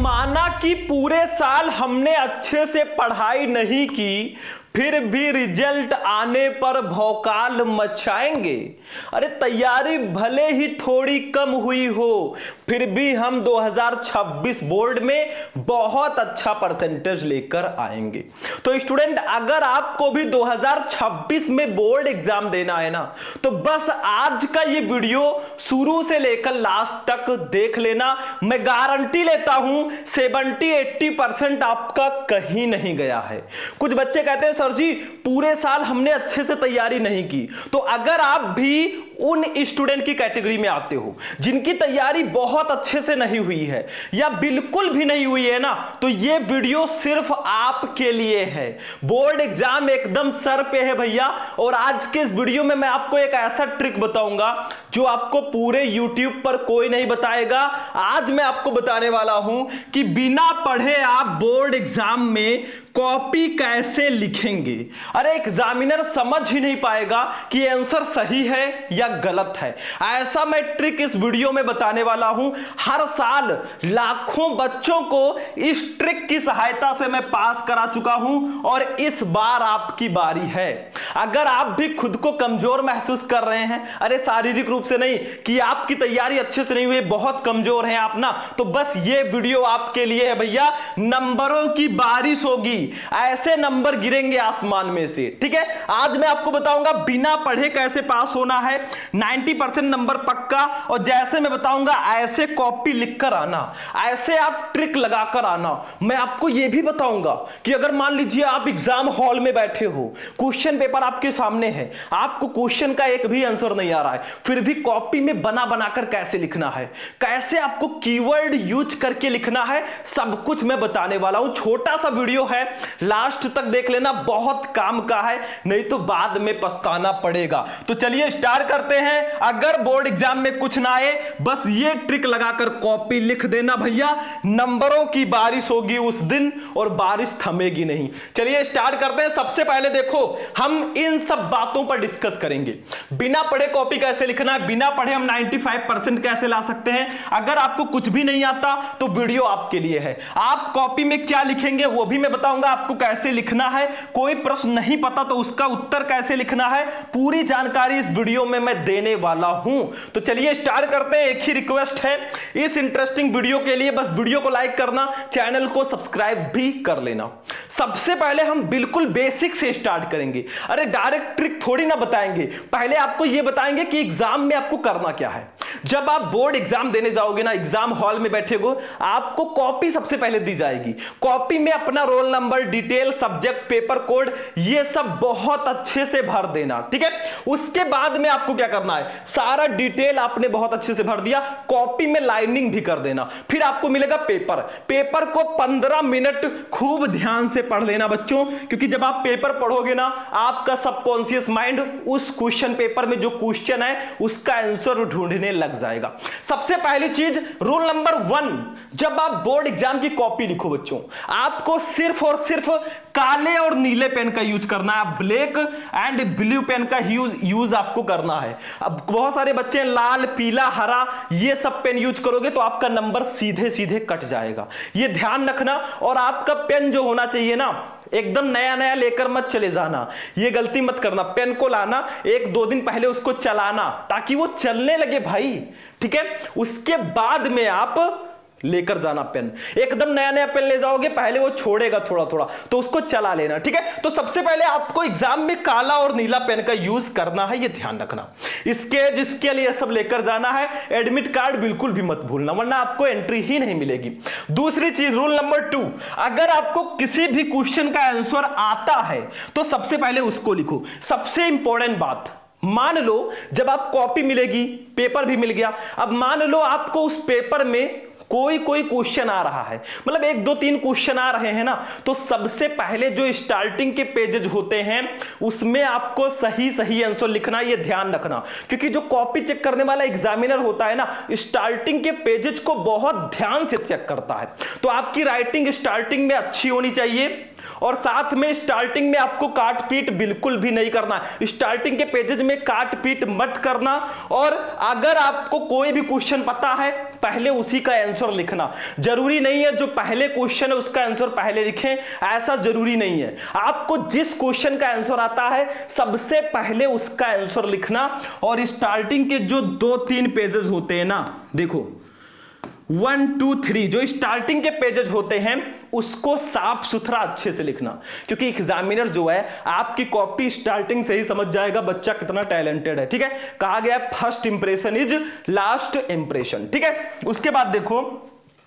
माना कि पूरे साल हमने अच्छे से पढ़ाई नहीं की, फिर भी रिजल्ट आने पर भौकाल मचाएंगे। अरे तैयारी भले ही थोड़ी कम हुई हो, फिर भी हम 2026 बोर्ड में बहुत अच्छा परसेंटेज लेकर आएंगे। तो स्टूडेंट, अगर आपको भी 2026 में बोर्ड एग्जाम देना है ना, तो बस आज का ये वीडियो शुरू से लेकर लास्ट तक देख लेना। मैं गारंटी लेता हूं 70-80% आपका कहीं नहीं गया है। कुछ बच्चे कहते हैं सर जी पूरे साल हमने अच्छे से तैयारी नहीं की। तो अगर आप भी उन स्टूडेंट की कैटेगरी में आते हो जिनकी तैयारी बहुत अच्छे से नहीं हुई है या बिल्कुल भी नहीं हुई है ना, तो ये वीडियो सिर्फ आपके लिए है। बोर्ड एग्जाम एकदम सर पे है भैया, और आज के इस वीडियो में मैं आपको एक ऐसा ट्रिक बताऊंगा जो आपको पूरे YouTube पर कोई नहीं बताएगा। आज मैं आपको बताने वाला हूं कि बिना पढ़े आप बोर्ड एग्जाम में कॉपी कैसे लिखेंगे। अरे एग्जामिनर समझ ही नहीं पाएगा कि आंसर सही है या गलत है। ऐसा मैं ट्रिक इस वीडियो में बताने वाला हूं। हर साल लाखों बच्चों को इस ट्रिक की सहायता से मैं पास करा चुका हूं, और इस बार आपकी बारी है। अगर आप भी खुद को कमजोर महसूस कर रहे हैं, अरे शारीरिक रूप से नहीं, कि आपकी तैयारी अच्छे से नहीं हुई, बहुत कमजोर हैं आप ना, तो बस ये वीडियो आपके लिए है भैया। नंबरों की बारिश होगी, ऐसे नंबर गिरेंगे आसमान में से। ठीक है, आज मैं आपको बताऊंगा बिना पढ़े कैसे पास होना है, 90% नंबर पक्का। और जैसे मैं बताऊंगा ऐसे कॉपी लिखकर आना, ऐसे आप ट्रिक लगाकर आना। मैं आपको यह भी बताऊंगा कि अगर मान लीजिए आप एग्जाम हॉल में बैठे हो, क्वेश्चन पेपर आपके सामने है, आपको क्वेश्चन का एक भी आंसर नहीं आ रहा है, फिर भी कॉपी में बना बनाकर कैसे लिखना है, कैसे आपको कीवर्ड यूज करके लिखना है, सब कुछ मैं बताने वाला हूं। छोटा सा वीडियो है, लास्ट तक देख लेना, बहुत काम का है, नहीं तो बाद में पछताना पड़ेगा। तो चलिए स्टार्ट करते हैं। अगर बोर्ड एग्जाम में कुछ ना आए, बस ये ट्रिक लगाकर कॉपी लिख देना भैया। नंबरों की बारिश होगी उस दिन, और बारिश थमेगी नहीं। चलिए स्टार्ट करते हैं। सबसे पहले देखो, हम इन सब बातों पर डिस्कस करेंगे। बिना पढ़े कॉपी कैसे लिखना है, बिना पढ़े हम 95% कैसे ला सकते हैं। अगर आपको कुछ भी नहीं आता तो वीडियो आपके लिए है। आप कॉपी में क्या लिखेंगे वो भी मैं बताऊंगा, आपको कैसे लिखना है। कोई प्रश्न नहीं पता तो उसका उत्तर कैसे लिखना है, पूरी जानकारी इस वीडियो में मैं देने वाला हूं। तो चलिए स्टार्ट करते हैं। एक ही रिक्वेस्ट है, इस इंटरेस्टिंग वीडियो के लिए बस वीडियो को लाइक करना, चैनल को सब्सक्राइब भी कर लेना। सबसे पहले हम बिल्कुल बेसिक से स्टार्ट करेंगे। अरे डायरेक्ट ट्रिक थोड़ी ना बताएंगे, पहले आपको यह बताएंगे कि एग्जाम में आपको करना क्या है। जब आप बोर्ड एग्जाम देने जाओगे ना, एग्जाम हॉल में बैठे हो, आपको कॉपी सबसे पहले दी जाएगी। कॉपी में अपना roll number, detail, subject, paper code, ये सब बहुत अच्छे से भर देना। ठीक है, उसके बाद में आपको क्या करना है, सारा डिटेल आपने बहुत अच्छे से भर दिया, कॉपी में लाइनिंग भी कर देना। फिर आपको मिलेगा पेपर। पेपर को 15 मिनट खूब ध्यान से पढ़ लेना बच्चों, क्योंकि जब आप पेपर पढ़ोगे ना, आपका सबकॉन्शियस माइंड उस क्वेश्चन पेपर में जो क्वेश्चन है उसका आंसर ढूंढने लग जाएगा। सबसे पहली चीज, रूल नंबर 1, जब आप बोर्ड एग्जाम की कॉपी लिखो बच्चों, आपको सिर्फ और सिर्फ काले और नीले पेन का यूज करना है। ब्लैक एंड ब्लू पेन का यूज आपको करना है। अब बहुत सारे बच्चे लाल, पीला, हरा ये सब पेन यूज करोगे तो आपका नंबर सीधे सीधे कट जाएगा, ये ध्यान रखना। और आपका पेन जो होना चाहिए ना, एकदम नया नया लेकर मत चले जाना, ये गलती मत करना। पेन को लाना, 1-2 दिन पहले उसको चलाना ताकि वो चलने लगे भाई। ठीक है, उसके बाद में आप लेकर जाना पेन। एकदम नया नया पेन ले जाओगे, पहले वो छोड़ेगा थोड़ा थोड़ा, तो उसको चला लेना। ठीक है, तो सबसे पहले आपको एग्जाम में काला और नीला पेन का यूज करना है, ये ध्यान रखना। स्केच, इसके लिए सब लेकर जाना है। एडमिट कार्ड बिल्कुल भी मत भूलना, वरना आपको एंट्री ही नहीं मिलेगी। दूसरी चीज, रूल नंबर 2, अगर आपको किसी भी क्वेश्चन का आंसर आता है तो सबसे पहले उसको लिखो। सबसे इंपॉर्टेंट बात, मान लो जब आप कॉपी मिलेगी, पेपर भी मिल गया, अब मान लो आपको उस पेपर में कोई क्वेश्चन आ रहा है, मतलब 1-2-3 क्वेश्चन आ रहे हैं ना, तो सबसे पहले जो स्टार्टिंग के पेजेस होते हैं उसमें आपको सही सही आंसर लिखना, ये ध्यान रखना। क्योंकि जो कॉपी चेक करने वाला एग्जामिनर होता है ना, स्टार्टिंग के पेजेस को बहुत ध्यान से चेक करता है। तो आपकी राइटिंग स्टार्टिंग में अच्छी होनी चाहिए, और साथ में स्टार्टिंग में आपको काट पीट बिल्कुल भी नहीं करना। स्टार्टिंग के पेजेस में काट पीट मत करना। और अगर आपको कोई भी क्वेश्चन पता है पहले उसी का आंसर लिखना। जरूरी नहीं है जो पहले क्वेश्चन है उसका आंसर पहले लिखें, ऐसा जरूरी नहीं है। आपको जिस क्वेश्चन का आंसर आता है सबसे पहले उसका आंसर लिखना। और स्टार्टिंग के जो 2-3 पेजेस होते हैं ना, देखो 1, 2, 3 जो स्टार्टिंग के पेजेस होते हैं उसको साफ सुथरा अच्छे से लिखना, क्योंकि एग्जामिनर जो है आपकी कॉपी स्टार्टिंग से ही समझ जाएगा बच्चा कितना टैलेंटेड है। ठीक है, कहा गया first impression is last impression. ठीक है, उसके बाद देखो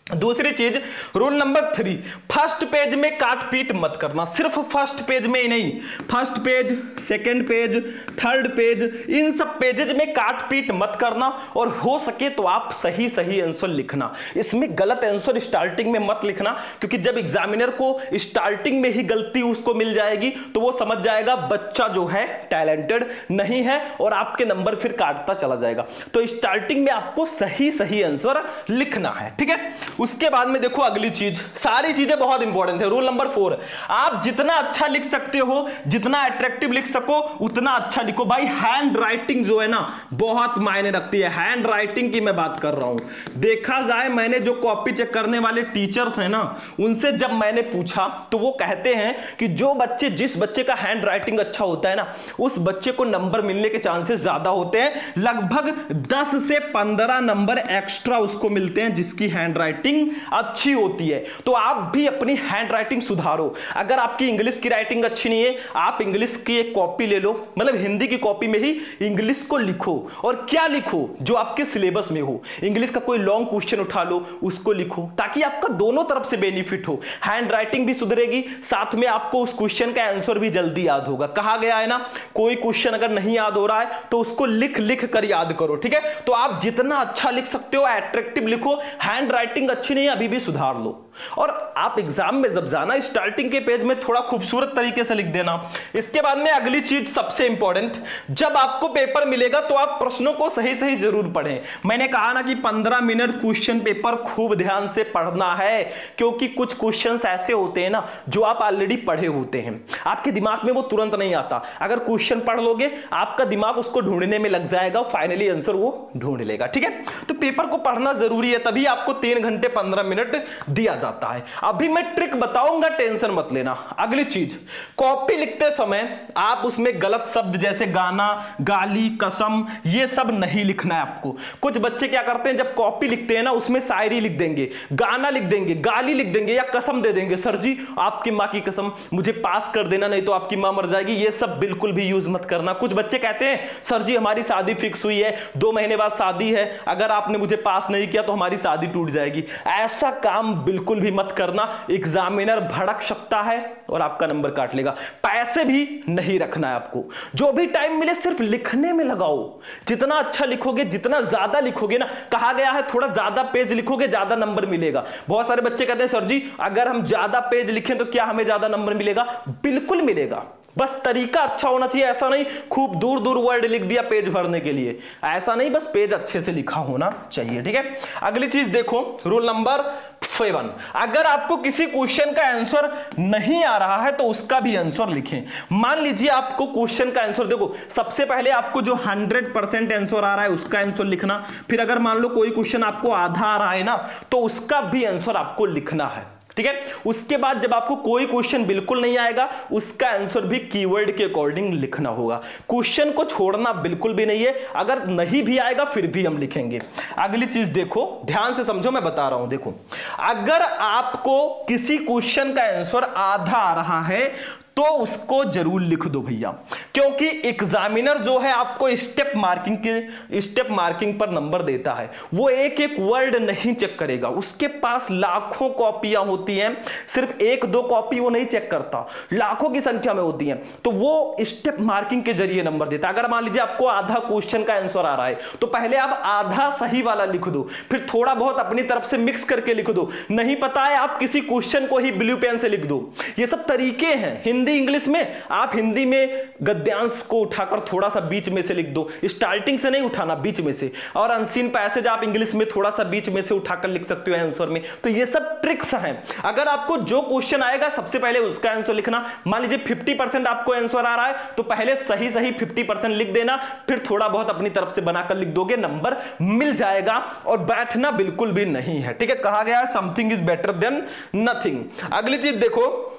दूसरी चीज, रूल नंबर 3, फर्स्ट पेज में काट पीट मत करना। सिर्फ फर्स्ट पेज में ही नहीं, first page, second page, third page, इन सब पेजेज में काट पीट मत करना। और हो सके तो आप सही सही आंसर लिखना। इसमें गलत आंसर स्टार्टिंग में मत लिखना, क्योंकि जब एग्जामिनर को स्टार्टिंग में ही गलती उसको मिल जाएगी तो वो समझ जाएगा बच्चा जो है टैलेंटेड नहीं है और आपके नंबर फिर काटता चला जाएगा। तो स्टार्टिंग में आपको सही सही आंसर लिखना है। ठीक है, उसके बाद में देखो अगली चीज, सारी चीजें बहुत इंपॉर्टेंट है। रूल नंबर 4, आप जितना अच्छा लिख सकते हो, जितना अट्रैक्टिव लिख सको उतना अच्छा लिखो। भाई हैंड राइटिंग जो है ना बहुत मायने रखती है। हैंड राइटिंग की मैं बात कर रहा हूं। देखा जाए मैंने जो कॉपी चेक करने वाले टीचर्स हैं ना उनसे जब मैंने पूछा तो वो कहते हैं कि जो बच्चे, जिस बच्चे का हैंड राइटिंग अच्छा होता है ना उस बच्चे को नंबर मिलने के चांसेस ज्यादा होते हैं। लगभग 10 से 15 नंबर एक्स्ट्रा उसको मिलते हैं जिसकी हैंड राइटिंग अच्छी होती है। तो आप भी अपनी हैंड राइटिंग सुधारो। अगर आपकी इंग्लिश की राइटिंग अच्छी नहीं है आप इंग्लिश की एक कॉपी ले लो, मतलब हिंदी की कॉपी में ही इंग्लिश को लिखो। और क्या लिखो, जो आपके सिलेबस में हो। इंग्लिश का कोई लॉन्ग क्वेश्चन उठा लो उसको लिखो, ताकि आपका दोनों तरफ से बेनिफिट हो। हैंड राइटिंग भी सुधरेगी, साथ में आपको उस क्वेश्चन का आंसर भी जल्दी याद होगा। कहा गया है ना, कोई क्वेश्चन अगर नहीं याद हो रहा है तो उसको लिख लिख कर याद करो। ठीक है, तो आप जितना अच्छा लिख सकते हो अट्रैक्टिव लिखो। हैंड राइटिंग अच्छी नहीं है अभी भी सुधार लो। और आप एग्जाम में जब जाना स्टार्टिंग के पेज में थोड़ा खूबसूरत तरीके से लिख देना। इसके बाद में अगली चीज सबसे इंपॉर्टेंट, जब आपको पेपर मिलेगा तो आप प्रश्नों को सही सही जरूर पढ़ें। मैंने कहा ना कि 15 मिनट क्वेश्चन पेपर खूब ध्यान से पढ़ना है, क्योंकि कुछ क्वेश्चंस ऐसे होते हैं ना जो आप ऑलरेडी पढ़े होते हैं, आपके दिमाग में वो तुरंत नहीं आता। अगर क्वेश्चन पढ़ लोगे आपका दिमाग उसको ढूंढने में लग जाएगा, फाइनली आंसर वो ढूंढ लेगा। ठीक है, तो पेपर को पढ़ना जरूरी है, तभी आपको 3 घंटे 15 मिनट दिया जाता है। अभी मैं ट्रिक बताऊंगा, टेंशन मत लेना। अगली चीज, कॉपी लिखते समय आप उसमें गलत शब्द जैसे गाना, गाली, कसम ये सब नहीं लिखना है आपको। कुछ बच्चे क्या करते हैं, जब कॉपी लिखते हैं ना उसमें शायरी लिख देंगे, गाना लिख देंगे, गाली लिख देंगे या कसम दे देंगे। सर जी आपकी मां की कसम मुझे पास कर देना नहीं तो आपकी मां मर जाएगी। ये सब बिल्कुल भी यूज मत करना। कुछ बच्चे कहते हैं सर जी हमारी शादी फिक्स हुई है, 2 महीने बाद शादी है, अगर आपने मुझे पास नहीं किया तो हमारी शादी टूट जाएगी। ऐसा काम बिल्कुल भी मत करना, एग्जामिनर भड़क सकता है और आपका नंबर काट लेगा। पैसे भी नहीं रखना है आपको। जो भी टाइम मिले सिर्फ लिखने में लगाओ। जितना अच्छा लिखोगे, जितना ज्यादा लिखोगे ना, कहा गया है थोड़ा ज्यादा पेज लिखोगे ज्यादा नंबर मिलेगा। बहुत सारे बच्चे कहते हैं सर जी अगर हम ज्यादा पेज लिखें तो क्या हमें ज्यादा नंबर मिलेगा? बिल्कुल मिलेगा, बस तरीका अच्छा होना चाहिए। ऐसा नहीं खूब दूर दूर वर्ड लिख दिया पेज भरने के लिए, ऐसा नहीं, बस पेज अच्छे से लिखा होना चाहिए। ठीक है, अगली चीज देखो, रूल नंबर 7, अगर आपको किसी क्वेश्चन का आंसर नहीं आ रहा है तो उसका भी आंसर लिखें। मान लीजिए आपको क्वेश्चन का आंसर, देखो सबसे पहले आपको जो 100% आंसर आ रहा है उसका आंसर लिखना। फिर अगर मान लो कोई क्वेश्चन आपको आधा आ रहा है ना तो उसका भी आंसर आपको लिखना है। ठीक है, उसके बाद जब आपको कोई क्वेश्चन बिल्कुल नहीं आएगा उसका आंसर भी कीवर्ड के अकॉर्डिंग लिखना होगा। क्वेश्चन को छोड़ना बिल्कुल भी नहीं है, अगर नहीं भी आएगा फिर भी हम लिखेंगे। अगली चीज देखो, ध्यान से समझो, मैं बता रहा हूं। देखो अगर आपको किसी क्वेश्चन का आंसर आधा आ रहा है तो उसको जरूर लिख दो भैया, क्योंकि एग्जामिनर जो है आपको स्टेप मार्किंग पर नंबर देता है। वो एक एक वर्ड नहीं चेक करेगा, उसके पास लाखों कॉपियां होती हैं, सिर्फ 1-2 कॉपी वो नहीं चेक करता, लाखों की संख्या में होती हैं। तो वो स्टेप मार्किंग के जरिए नंबर देता है। अगर मान लीजिए आपको आधा क्वेश्चन का आंसर आ रहा है तो पहले आप आधा सही वाला लिख दो, फिर थोड़ा बहुत अपनी तरफ से मिक्स करके लिख दो। नहीं पता है आप किसी क्वेश्चन को ही ब्लू पेन से लिख दो। ये सब तरीके हैं। हिंदी हिंदी इंग्लिश में, आप हिंदी में गद्यांश को उठाकर थोड़ा सा बीच में से लिख दो, स्टार्टिंग से नहीं उठाना, बीच में से। और अनसीन पैसेज आप इंग्लिश में थोड़ा सा बीच में से उठाकर लिख सकते हो आंसर में। तो ये सब ट्रिक्स हैं। अगर आपको जो क्वेश्चन आएगा सबसे पहले उसका आंसर लिखना। मान लीजिए 50% आपको आंसर आ रहा है तो पहले सही सही 50% लिख देना, फिर थोड़ा बहुत अपनी तरफ से बनाकर लिख दोगे, नंबर मिल जाएगा। और बैठना बिल्कुल भी नहीं है, ठीक है। कहा गया है something is better than nothing. अगली चीज देखो,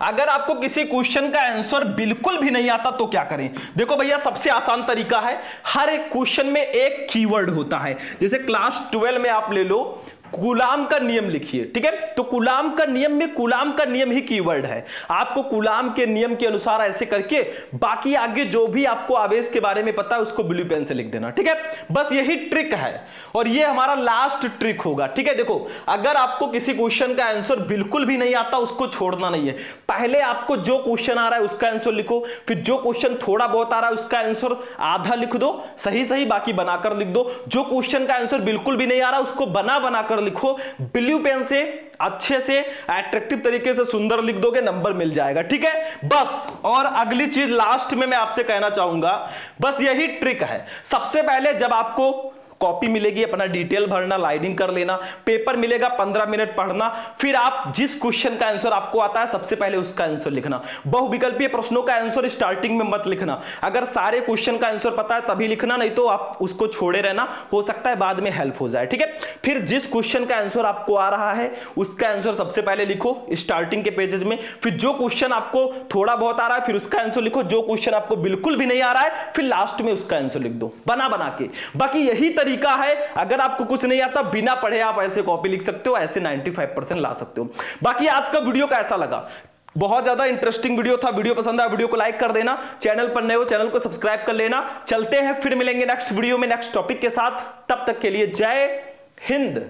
अगर आपको किसी क्वेश्चन का आंसर बिल्कुल भी नहीं आता तो क्या करें। देखो भैया, सबसे आसान तरीका है, हर एक क्वेश्चन में एक कीवर्ड होता है। जैसे क्लास 12 में आप ले लो, कूलाम का नियम लिखिए, ठीक है। तो कूलाम का नियम में कूलाम का नियम ही कीवर्ड है। आपको कूलाम के नियम के अनुसार ऐसे करके बाकी आगे जो भी आपको आवेश के बारे में पता है उसको ब्लू पेन से लिख देना, ठीक है। बस यही ट्रिक है और ये हमारा लास्ट ट्रिक होगा, ठीक है। देखो, अगर आपको किसी क्वेश्चन का आंसर बिल्कुल भी नहीं आता उसको छोड़ना नहीं है। पहले आपको जो क्वेश्चन आ रहा है उसका आंसर लिखो, फिर जो क्वेश्चन थोड़ा बहुत आ रहा है उसका आंसर आधा लिख दो, सही सही, बाकी बनाकर लिख दो। जो क्वेश्चन का आंसर बिल्कुल भी नहीं आ रहा उसको बनाकर लिखो, ब्लू पेन से अच्छे से अट्रैक्टिव तरीके से सुंदर लिख दोगे, नंबर मिल जाएगा, ठीक है। बस, और अगली चीज लास्ट में मैं आपसे कहना चाहूंगा, बस यही ट्रिक है। सबसे पहले जब आपको कॉपी मिलेगी, अपना डिटेल भरना, लाइनिंग कर लेना, पेपर मिलेगा 15 मिनट पढ़ना, फिर आप जिस क्वेश्चन का आंसर आपको आता है सबसे पहले उसका आंसर लिखना। बहुविकल्पीय प्रश्नों का आंसर स्टार्टिंग में मत लिखना। अगर सारे क्वेश्चन का आंसर पता है तभी लिखना, नहीं तो आप उसको छोड़े रहना, हो सकता है बाद में हेल्प हो जाए, ठीक है। फिर जिस क्वेश्चन का आंसर आपको आ रहा है उसका आंसर सबसे पहले लिखो स्टार्टिंग के पेजेस में, फिर जो क्वेश्चन आपको थोड़ा बहुत आ रहा है फिर उसका आंसर लिखो, जो क्वेश्चन आपको बिल्कुल भी नहीं आ रहा है फिर लास्ट में उसका आंसर लिख दो, बना के। बाकी यही तरीका है। अगर आपको कुछ नहीं आता बिना पढ़े आप ऐसे कॉपी लिख सकते हो, ऐसे 95% ला सकते हो। बाकी आज का वीडियो कैसा लगा? बहुत ज्यादा इंटरेस्टिंग वीडियो था। वीडियो पसंद आया वीडियो को लाइक कर देना, चैनल पर नए हो चैनल को सब्सक्राइब कर लेना। चलते हैं, फिर मिलेंगे नेक्स्ट वीडियो में नेक्स्ट टॉपिक के साथ। तब तक के लिए जय हिंद।